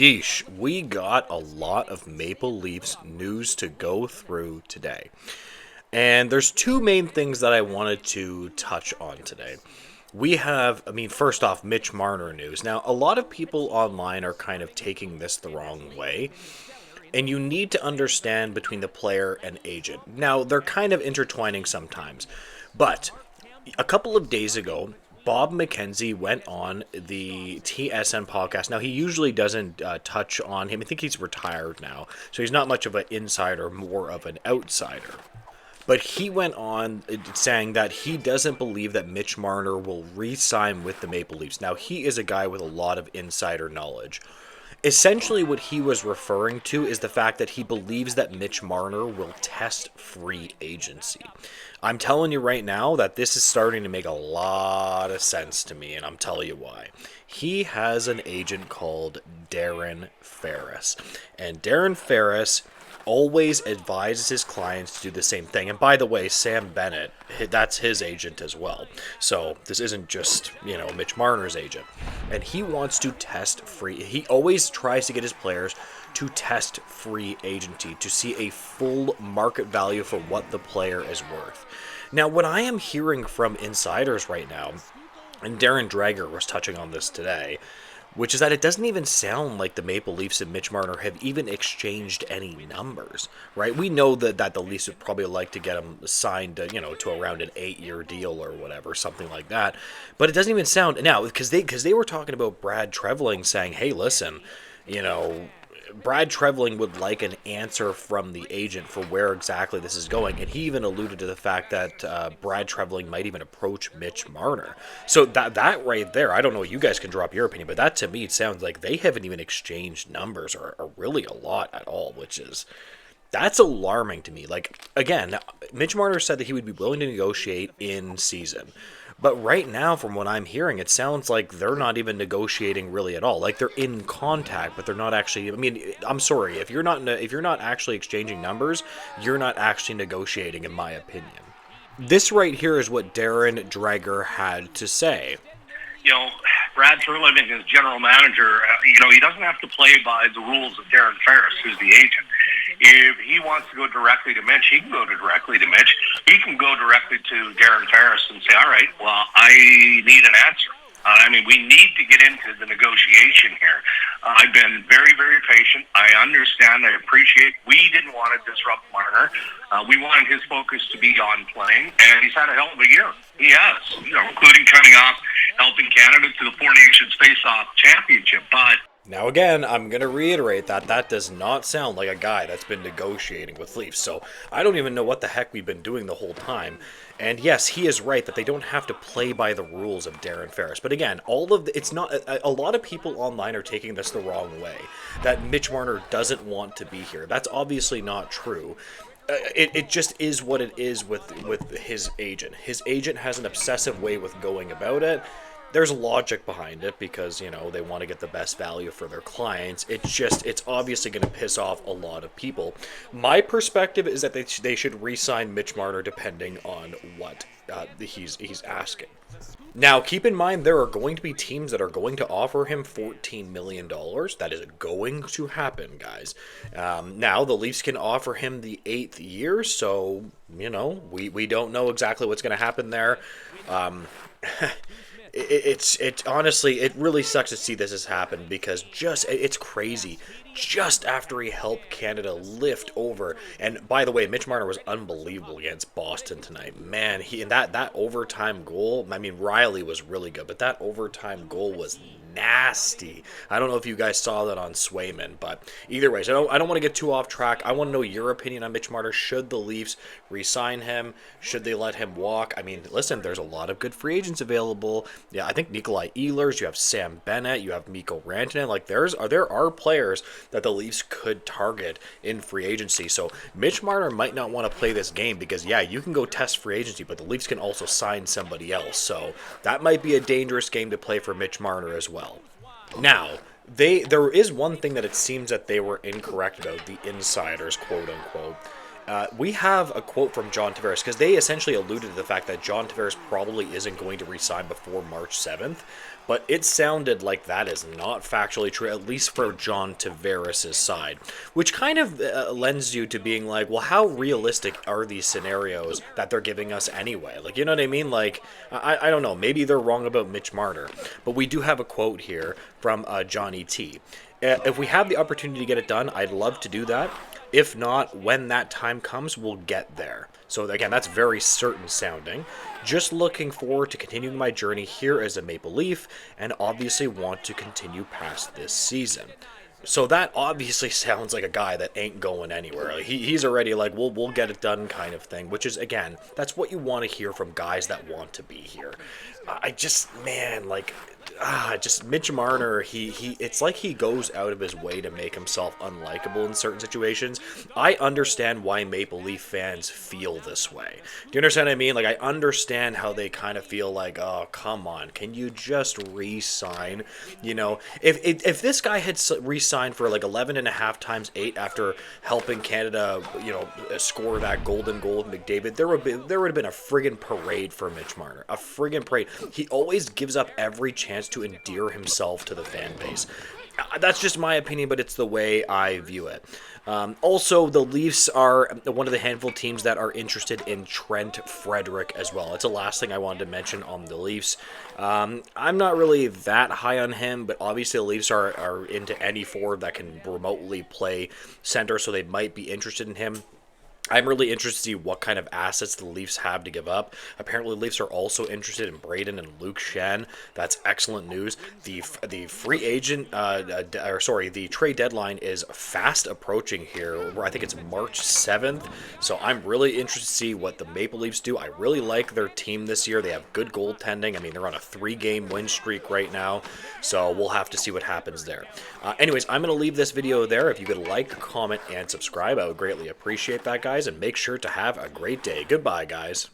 Yeesh, we got a lot of Maple Leafs news to go through today. And there's two main things that I wanted to touch on today. First off, Mitch Marner news. Now, a lot of people online are kind of taking this the wrong way, and you need to understand between the player and agent. Now, they're kind of intertwining sometimes, but a couple of days ago, Bob McKenzie went on the TSN podcast. Now, he usually doesn't touch on him. I think he's retired now, so he's not much of an insider, more of an outsider. But he went on saying that he doesn't believe that Mitch Marner will re-sign with the Maple Leafs. Now, he is a guy with a lot of insider knowledge. Essentially, what he was referring to is the fact that he believes that Mitch Marner will test free agency. I'm telling you right now that this is starting to make a lot of sense to me, and I'm telling you why. He has an agent called Darren Ferris, and Darren Ferris always advises his clients to do the same thing. And by the way, Sam Bennett, that's his agent as well. So this isn't just, Mitch Marner's agent. And he wants to test free. He always tries to get his players to test free agency, to see a full market value for what the player is worth. Now, what I am hearing from insiders right now, and Darren Dreger was touching on this today, which is that it doesn't even sound like the Maple Leafs and Mitch Marner have even exchanged any numbers, right? We know that the Leafs would probably like to get him signed, to around an 8-year deal or whatever, something like that. But it doesn't even sound now because they were talking about Brad Treveling saying, "Hey, listen, Brad Treveling would like an answer from the agent for where exactly this is going," and he even alluded to the fact that Brad Treveling might even approach Mitch Marner. So that right there, I don't know, you guys can drop your opinion, but that to me it sounds like they haven't even exchanged numbers or really a lot at all, that's alarming to me. Like, again, Mitch Marner said that he would be willing to negotiate in season. But right now, from what I'm hearing, it sounds like they're not even negotiating really at all. Like, they're in contact, but they're not actually. I mean, I'm sorry, if you're not actually exchanging numbers, you're not actually negotiating, in my opinion. This right here is what Darren Dreger had to say. you know, Brad Turliving is general manager. He doesn't have to play by the rules of Darren Ferris, who's the agent. If he wants to go directly to Mitch, he can go directly to Mitch. He can go directly to Darren Ferris and say, all right, well, I need an answer. We need to get into the negotiation here. I've been very, very patient. I understand. I appreciate. We didn't want to disrupt Marner. We wanted his focus to be on playing, and he's had a hell of a year. He has, including coming off helping Canada to the Four Nations Face-Off Championship. But now, again, I'm going to reiterate that does not sound like a guy that's been negotiating with Leafs. So I don't even know what the heck we've been doing the whole time. And yes, he is right that they don't have to play by the rules of Darren Ferris. But again, it's not a lot of people online are taking this the wrong way. That Mitch Marner doesn't want to be here. That's obviously not true. It just is what it is with his agent. His agent has an obsessive way with going about it. There's logic behind it because, they want to get the best value for their clients. It's obviously going to piss off a lot of people. My perspective is that they should re-sign Mitch Marner depending on what he's asking. Now, keep in mind, there are going to be teams that are going to offer him $14 million. That is going to happen, guys. Now, the Leafs can offer him the 8th year, so, we don't know exactly what's going to happen there. It honestly, it really sucks to see this has happened because it's crazy. Just after he helped Canada lift over, and by the way, Mitch Marner was unbelievable against Boston tonight. Man, that overtime goal. Riley was really good, but that overtime goal was nasty. I don't know if you guys saw that on Swayman, but either way, so I don't want to get too off track. I want to know your opinion on Mitch Marner. Should the Leafs re-sign him? Should they let him walk? Listen, there's a lot of good free agents available. Yeah, I think Nikolai Ehlers, you have Sam Bennett, you have Mikko Rantanen. Like there are players that the Leafs could target in free agency. So Mitch Marner might not want to play this game because, yeah, you can go test free agency, but the Leafs can also sign somebody else. So that might be a dangerous game to play for Mitch Marner as well. Now, there is one thing that it seems that they were incorrect about, the insiders, quote unquote. We have a quote from John Tavares, because they essentially alluded to the fact that John Tavares probably isn't going to resign before March 7th, but it sounded like that is not factually true, at least for John Tavares' side, which kind of lends you to being like, well, how realistic are these scenarios that they're giving us anyway? Like, you know what I mean? Like, I don't know, maybe they're wrong about Mitch Marner, but we do have a quote here from Johnny T. If we have the opportunity to get it done, I'd love to do that. If not, when that time comes, we'll get there. So again, that's very certain sounding. Just looking forward to continuing my journey here as a Maple Leaf, and obviously want to continue past this season. So that obviously sounds like a guy that ain't going anywhere. Like he's already like, we'll get it done kind of thing, which is, again, that's what you want to hear from guys that want to be here. I just, man, like, just Mitch Marner, it's like he goes out of his way to make himself unlikable in certain situations. I understand why Maple Leaf fans feel this way. Do you understand what I mean? Like, I understand how they kind of feel like, oh, come on, can you just re-sign? You know, if this guy had re-signed for like 11 and a half times 8 after helping Canada, you know, score that golden goal with McDavid, there would have been a friggin' parade for Mitch Marner. A friggin' parade. He always gives up every chance to endear himself to the fan base. That's just my opinion, but it's the way I view it. Also, the Leafs are one of the handful of teams that are interested in Trent Frederick as well. It's the last thing I wanted to mention on the Leafs. I'm not really that high on him, but obviously the Leafs are into any forward that can remotely play center, so they might be interested in him. I'm really interested to see what kind of assets the Leafs have to give up. Apparently, the Leafs are also interested in Braden and Luke Shen. That's excellent news. The free agent, the trade deadline is fast approaching here. Where I think it's March 7th. So I'm really interested to see what the Maple Leafs do. I really like their team this year. They have good goaltending. I mean, they're on a 3-game win streak right now. So we'll have to see what happens there. Anyways, I'm going to leave this video there. If you could like, comment, and subscribe, I would greatly appreciate that, guys. And make sure to have a great day. Goodbye, guys.